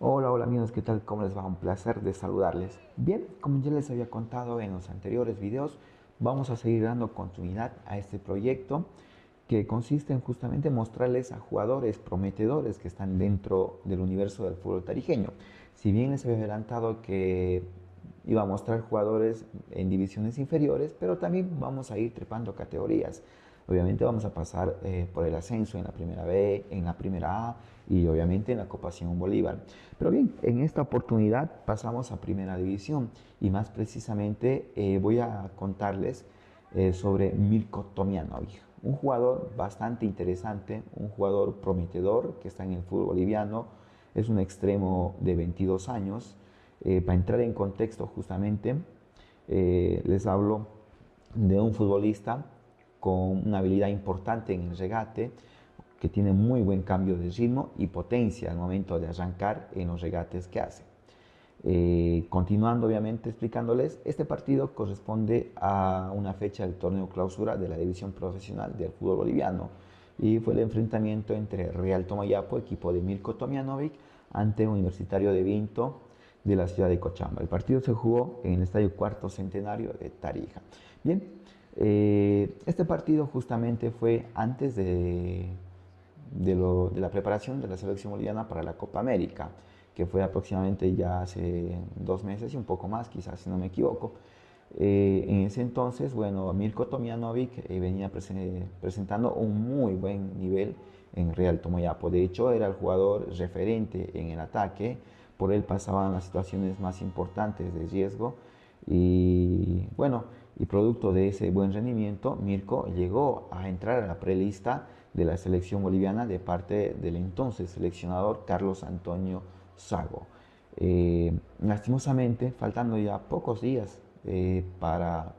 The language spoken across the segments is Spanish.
Hola, hola amigos, ¿qué tal? ¿Cómo les va? Un placer de saludarles. Bien, como ya les había contado en los anteriores videos, vamos a seguir dando continuidad a este proyecto que consiste en justamente mostrarles a jugadores prometedores que están dentro del universo del fútbol tarijeño. Si bien les había adelantado que iba a mostrar jugadores en divisiones inferiores, pero también vamos a ir trepando categorías. Obviamente vamos a pasar por el ascenso en la primera B, en la primera A y obviamente en la Copa Simón Bolívar. Pero bien, en esta oportunidad pasamos a primera división y más precisamente voy a contarles sobre Milko Tomjanovic, un jugador bastante interesante, un jugador prometedor que está en el fútbol boliviano, es un extremo de 22 años. Para entrar en contexto justamente, les hablo de un futbolista con una habilidad importante en el regate, que tiene muy buen cambio de ritmo y potencia al momento de arrancar en los regates que hace. Continuando obviamente explicándoles, este partido corresponde a una fecha del torneo clausura de la división profesional del fútbol boliviano y fue el enfrentamiento entre Real Tomayapo, equipo de Milko Tomjanovic, ante Universitario de Vinto de la ciudad de Cochabamba. El partido se jugó en el estadio Cuarto Centenario de Tarija. Bien, este partido justamente fue antes de la preparación de la selección boliviana para la Copa América, que fue aproximadamente ya hace 2 meses y un poco más, quizás si no me equivoco. En ese entonces, bueno, Milko Tomjanovic venía presentando un muy buen nivel en Real Tomayapo. De hecho, era el jugador referente en el ataque. Por él pasaban las situaciones más importantes de riesgo. Y bueno, y producto de ese buen rendimiento, Mirko llegó a entrar a la prelista de la selección boliviana de parte del entonces seleccionador Carlos Antonio Sago. Lastimosamente, faltando ya pocos días para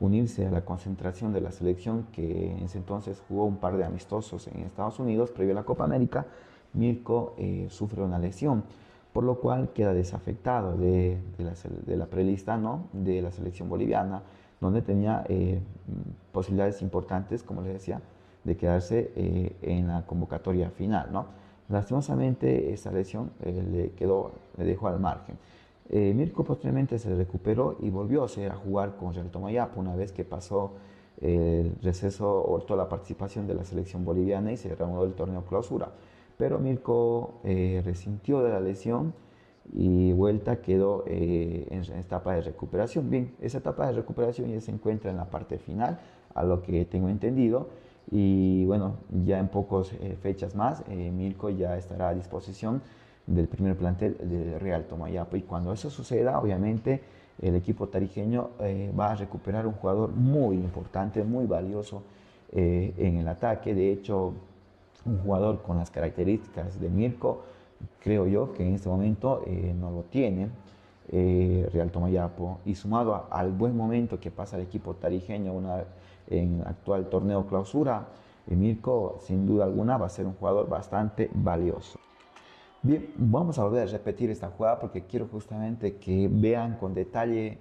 unirse a la concentración de la selección que en ese entonces jugó un par de amistosos en Estados Unidos previo a la Copa América, Mirko sufre una lesión, por lo cual queda desafectado de la prelista, ¿no?, de la selección boliviana, donde tenía posibilidades importantes, como les decía, de quedarse en la convocatoria final, ¿no? Lastimosamente esa lesión le dejó al margen. Mirko posteriormente se recuperó y volvió a jugar con Real Tomayapo una vez que pasó el receso o toda la participación de la selección boliviana y se reanudó el torneo clausura. Pero Mirko resintió de la lesión y vuelta quedó en etapa de recuperación. Bien, esa etapa de recuperación ya se encuentra en la parte final, a lo que tengo entendido. Y bueno, ya en pocas fechas más, Mirko ya estará a disposición del primer plantel de Real Tomayapo. Y cuando eso suceda, obviamente el equipo tarijeño va a recuperar un jugador muy importante, muy valioso en el ataque. De hecho, un jugador con las características de Mirko, creo yo que en este momento no lo tiene Real Tomayapo, y sumado al buen momento que pasa el equipo tarijeño en el actual torneo clausura, Mirko sin duda alguna va a ser un jugador bastante valioso. Bien, vamos a volver a repetir esta jugada porque quiero justamente que vean con detalle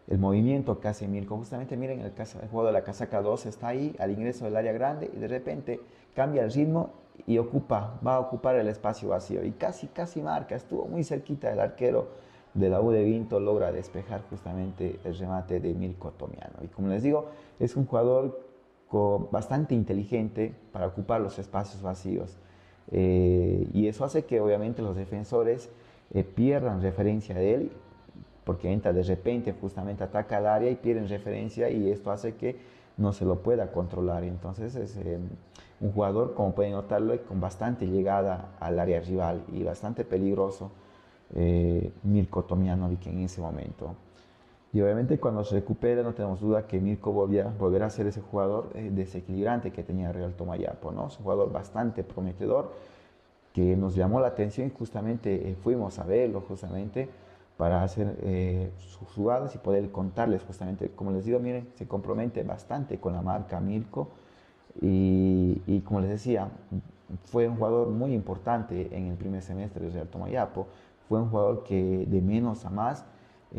el movimiento que hace Mirko. Justamente miren el juego de la casaca 2 está ahí al ingreso del área grande y de repente cambia el ritmo y va a ocupar el espacio vacío y casi marca, estuvo muy cerquita del arquero de la U de Vinto, logra despejar justamente el remate de Mirko Tomiano. Y como les digo, es un jugador bastante inteligente para ocupar los espacios vacíos. Y eso hace que obviamente los defensores pierdan referencia de él, porque entra de repente, justamente ataca al área y pierden referencia, y esto hace que no se lo pueda controlar. Entonces es un jugador, como pueden notarlo, con bastante llegada al área rival y bastante peligroso, Mirko Tomjanovic en ese momento. Y obviamente cuando se recupera no tenemos duda que Mirko volverá a ser ese jugador desequilibrante que tenía Real Tomayapo, ¿no? Es un jugador bastante prometedor que nos llamó la atención y justamente fuimos a verlo justamente para hacer sus jugadas y poder contarles justamente, como les digo, miren, se compromete bastante con la marca Mirko y como les decía, fue un jugador muy importante en el primer semestre de Real Tomayapo, fue un jugador que de menos a más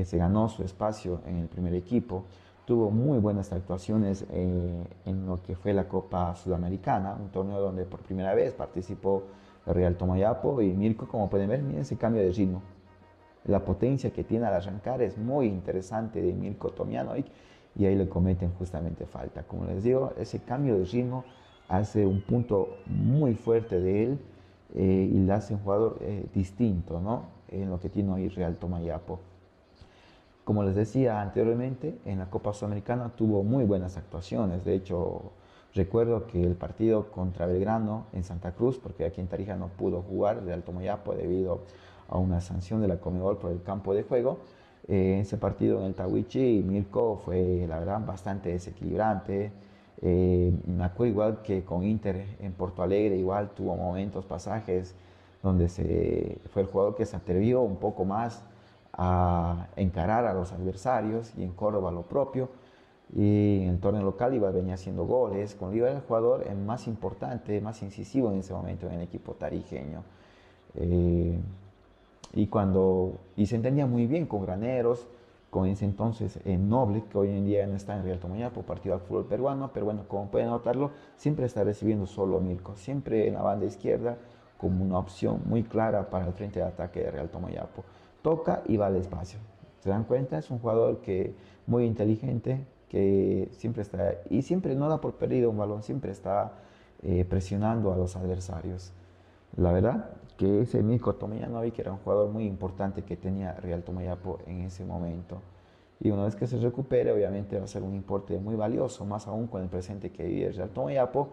se ganó su espacio en el primer equipo, tuvo muy buenas actuaciones en lo que fue la Copa Sudamericana, un torneo donde por primera vez participó el Real Tomayapo. Y Mirko, como pueden ver, miren ese cambio de ritmo. La potencia que tiene al arrancar es muy interesante de Mirko Tomjanovic, y ahí le cometen justamente falta. Como les digo, ese cambio de ritmo hace un punto muy fuerte de él, y le hace un jugador distinto, ¿no? En lo que tiene hoy Real Tomayapo. Como les decía anteriormente, en la Copa Sudamericana tuvo muy buenas actuaciones. De hecho, recuerdo que el partido contra Belgrano en Santa Cruz, porque aquí en Tarija no pudo jugar Real Tomayapo debido a una sanción de la Conmebol por el campo de juego. Ese partido en el Tahuichi, Mirko fue, la verdad, bastante desequilibrante. Me acuerdo igual que con Inter en Porto Alegre, igual tuvo momentos, pasajes, donde fue el jugador que se atrevió un poco más a encarar a los adversarios, y en Córdoba lo propio. Y en el torneo local venía haciendo goles. Con Oliva era el jugador más importante, más incisivo en ese momento en el equipo tarijeño. Y se entendía muy bien con Graneros, con ese entonces Noble, que hoy en día no está en Real Tomayapo, partido al fútbol peruano, pero bueno, como pueden notarlo, siempre está recibiendo solo Mirko, siempre en la banda izquierda, como una opción muy clara para el frente de ataque de Real Tomayapo. Toca y va al espacio. ¿Se dan cuenta? Es un jugador que muy inteligente, que siempre está, y siempre no da por perdido un balón, siempre está presionando a los adversarios. La verdad que ese Mirko Tomjanovic era un jugador muy importante que tenía Real Tomayapo en ese momento. Y una vez que se recupere, obviamente va a ser un importe muy valioso, más aún con el presente que vive Real Tomayapo,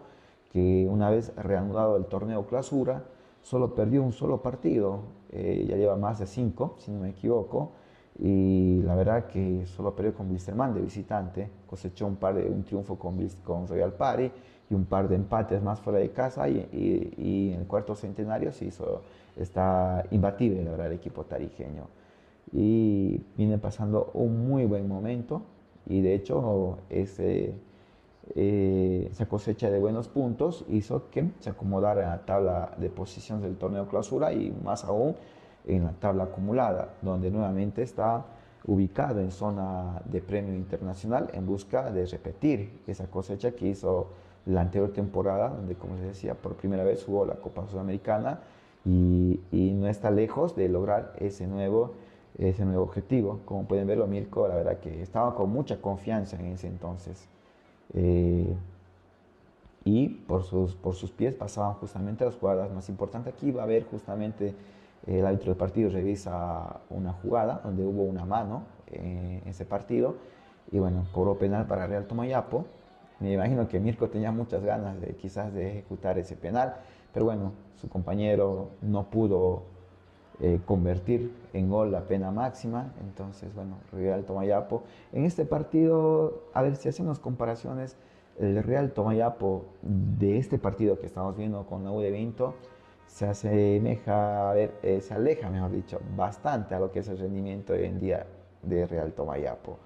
que una vez reanudado el torneo Clausura, solo perdió un solo partido. Ya lleva más de 5, si no me equivoco, y la verdad que solo perdió con Wilstermann de visitante, cosechó un triunfo con Royal Pari y un par de empates más fuera de casa, y en el cuarto centenario está imbatible, la verdad, el equipo tarijeño. Y viene pasando un muy buen momento, y de hecho esa cosecha de buenos puntos hizo que se acomodara en la tabla de posiciones del torneo Clausura, y más aún en la tabla acumulada, donde nuevamente está ubicado en zona de premio internacional en busca de repetir esa cosecha que hizo la anterior temporada, donde, como les decía, por primera vez jugó la Copa Sudamericana, y no está lejos de lograr ese nuevo objetivo. Como pueden verlo, Mirko, la verdad que estaba con mucha confianza en ese entonces. Y por sus pies pasaban justamente las jugadas más importantes. Aquí va a ver justamente el árbitro del partido revisa una jugada donde hubo una mano en ese partido, y bueno, cobró penal para Real Tomayapo. Me imagino que Mirko tenía muchas ganas de quizás de ejecutar ese penal, pero bueno, su compañero no pudo convertir en gol la pena máxima. Entonces, bueno, Real Tomayapo en este partido, a ver si hacemos comparaciones, el Real Tomayapo de este partido que estamos viendo con la U de Vinto se asemeja, a ver, se aleja, mejor dicho, bastante a lo que es el rendimiento hoy en día de Real Tomayapo.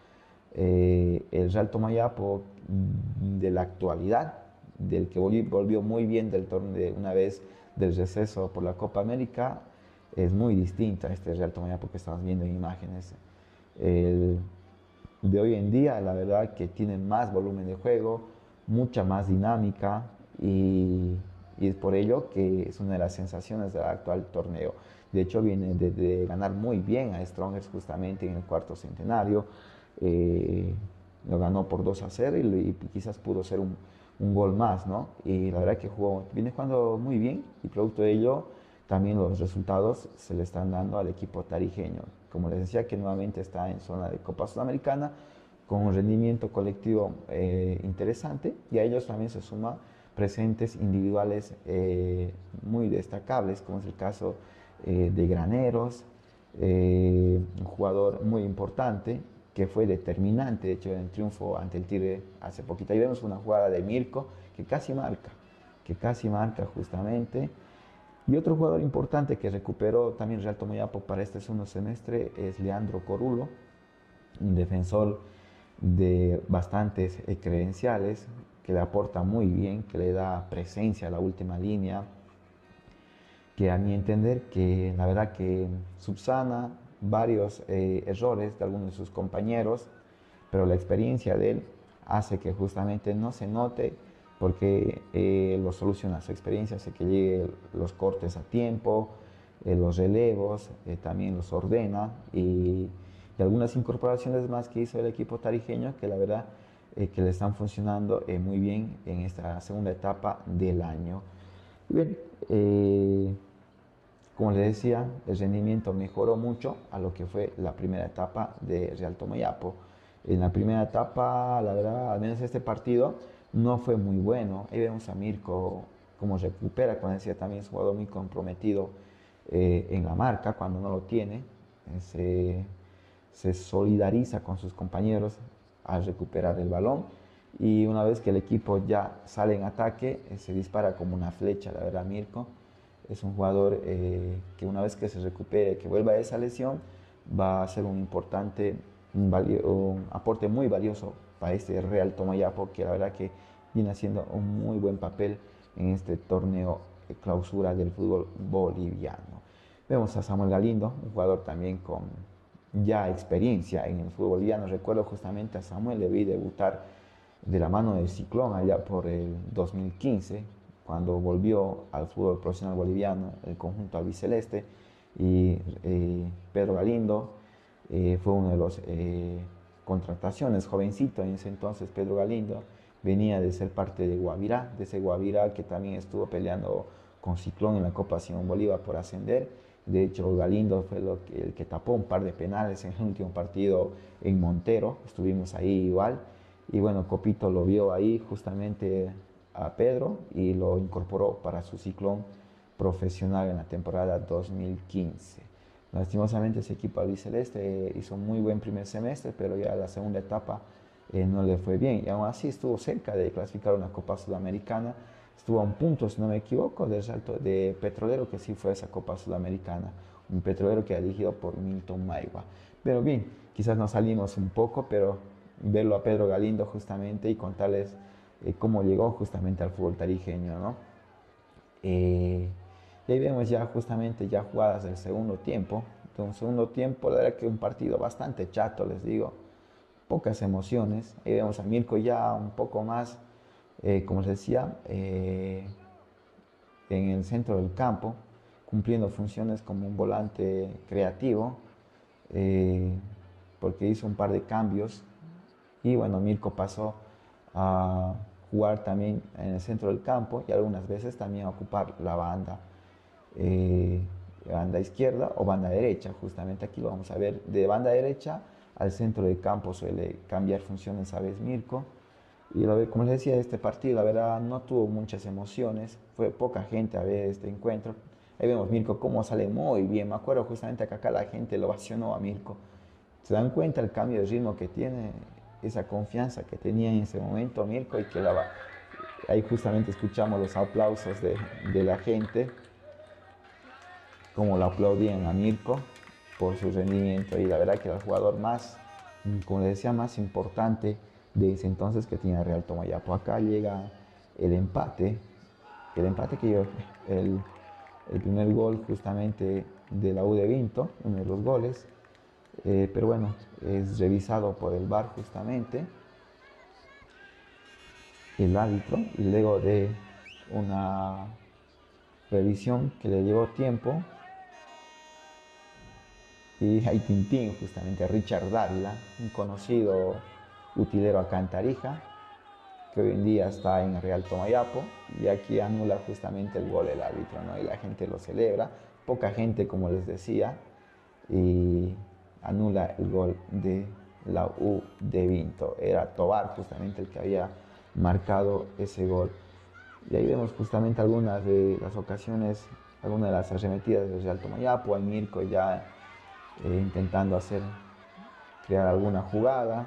El Real Tomayapo de la actualidad, del que volvió muy bien del torneo una vez del receso por la Copa América, es muy distinta a este Real Tomayapo que estamos viendo en imágenes. El de hoy en día, la verdad que tiene más volumen de juego, mucha más dinámica, y es por ello que es una de las sensaciones del actual torneo. De hecho, viene de ganar muy bien a Strongers justamente en el cuarto centenario. Lo ganó por 2-0, y quizás pudo ser un gol más, ¿no? Y la verdad que viene jugando muy bien, y producto de ello también los resultados se le están dando al equipo tarijeño. Como les decía, que nuevamente está en zona de Copa Sudamericana con un rendimiento colectivo interesante, y a ellos también se suma presentes individuales muy destacables, como es el caso de Graneros, un jugador muy importante que fue determinante, de hecho, en el triunfo ante el Tigre hace poquito. Ahí vemos una jugada de Mirko que casi marca justamente. Y otro jugador importante que recuperó también Real Tomayapo para este segundo semestre es Leandro Corulo, un defensor de bastantes credenciales, que le aporta muy bien, que le da presencia a la última línea, que a mi entender que la verdad que subsana varios errores de algunos de sus compañeros, pero la experiencia de él hace que justamente no se note porque lo soluciona. Su experiencia hace que llegue los cortes a tiempo, los relevos, también los ordena y algunas incorporaciones más que hizo el equipo tarijeño que la verdad que le están funcionando muy bien en esta segunda etapa del año. Bien, como les decía, el rendimiento mejoró mucho a lo que fue la primera etapa de Real Tomayapo. En la primera etapa, la verdad, al menos este partido no fue muy bueno. Ahí vemos a Mirko cómo recupera, como decía, también es un jugador muy comprometido en la marca cuando no lo tiene. Se solidariza con sus compañeros al recuperar el balón y una vez que el equipo ya sale en ataque, se dispara como una flecha, la verdad, Mirko. Es un jugador que una vez que se recupere, que vuelva de esa lesión, va a ser un aporte muy valioso para este Real Tomayapo, que la verdad que viene haciendo un muy buen papel en este torneo de clausura del fútbol boliviano. Vemos a Samuel Galindo, un jugador también con ya experiencia en el fútbol boliviano. Recuerdo justamente a Samuel, le vi debutar de la mano del Ciclón allá por el 2015, cuando volvió al fútbol profesional boliviano, el conjunto albiceleste, y Pedro Galindo fue uno de los contrataciones, jovencito en ese entonces. Pedro Galindo venía de ser parte de Guavirá, de ese Guavirá que también estuvo peleando con Ciclón en la Copa Simón Bolívar por ascender. De hecho, Galindo fue el que tapó un par de penales en el último partido en Montero, estuvimos ahí igual. Y bueno, Copito lo vio ahí justamente a Pedro y lo incorporó para su Ciclón profesional en la temporada 2015. Lastimosamente ese equipo albiceleste hizo un muy buen primer semestre, pero ya la segunda etapa no le fue bien. Y aún así estuvo cerca de clasificar una Copa Sudamericana. Estuvo a un punto, si no me equivoco, del salto de Petrolero, que sí fue esa Copa Sudamericana. Un Petrolero que era dirigido por Milton Maigua. Pero bien, quizás nos salimos un poco, pero verlo a Pedro Galindo justamente y contarles cómo llegó justamente al fútbol tarijeño, ¿no? Y ahí vemos ya justamente ya jugadas del segundo tiempo. De un segundo tiempo, la verdad que un partido bastante chato, les digo. Pocas emociones. Ahí vemos a Mirko ya un poco más, como les decía, en el centro del campo, cumpliendo funciones como un volante creativo, porque hizo un par de cambios. Y bueno, Mirko pasó a jugar también en el centro del campo y algunas veces también a ocupar banda izquierda o banda derecha. Justamente aquí lo vamos a ver, de banda derecha al centro del campo suele cambiar funciones a veces Mirko. Y como les decía, este partido la verdad no tuvo muchas emociones, fue poca gente a ver este encuentro. Ahí vemos Mirko cómo sale muy bien, me acuerdo justamente que acá la gente lo ovacionó a Mirko. ¿Se dan cuenta el cambio de ritmo que tiene, esa confianza que tenía en ese momento Mirko? Y que ahí justamente escuchamos los aplausos de la gente, como lo aplaudían a Mirko por su rendimiento. Y la verdad que era el jugador más, como les decía, más importante de ese entonces que tenía Real Tomayapo. Acá llega el empate que dio el primer gol justamente de la U de Vinto, uno de los goles. Pero bueno, es revisado por el VAR justamente, el árbitro, y luego de una revisión que le llevó tiempo, y hay Tintín, justamente Richard Dávila, un conocido utilero acá en Tarija, que hoy en día está en Real Tomayapo, y aquí anula justamente el gol del árbitro, ¿no? Y la gente lo celebra, poca gente como les decía, y anula el gol de la U de Vinto. Era Tobar justamente el que había marcado ese gol. Y ahí vemos justamente algunas de las ocasiones, algunas de las arremetidas de Real Tomayapo, a Mirko ya intentando crear alguna jugada.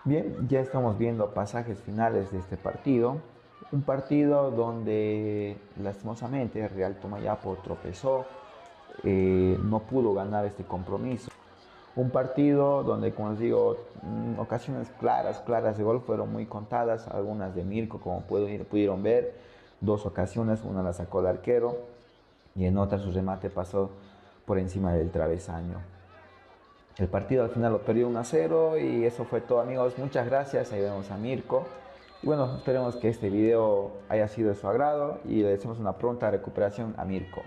Bien, ya estamos viendo pasajes finales de este partido. Un partido donde lastimosamente Real Tomayapo tropezó, no pudo ganar este compromiso. Un partido donde, como les digo, ocasiones claras de gol fueron muy contadas, algunas de Mirko, como pudieron ver, dos ocasiones, una la sacó el arquero y en otra su remate pasó por encima del travesaño. El partido al final lo perdió 1-0 y eso fue todo, amigos. Muchas gracias. Ahí vemos a Mirko Y bueno, esperemos que este video haya sido de su agrado y le deseamos una pronta recuperación a Mirko.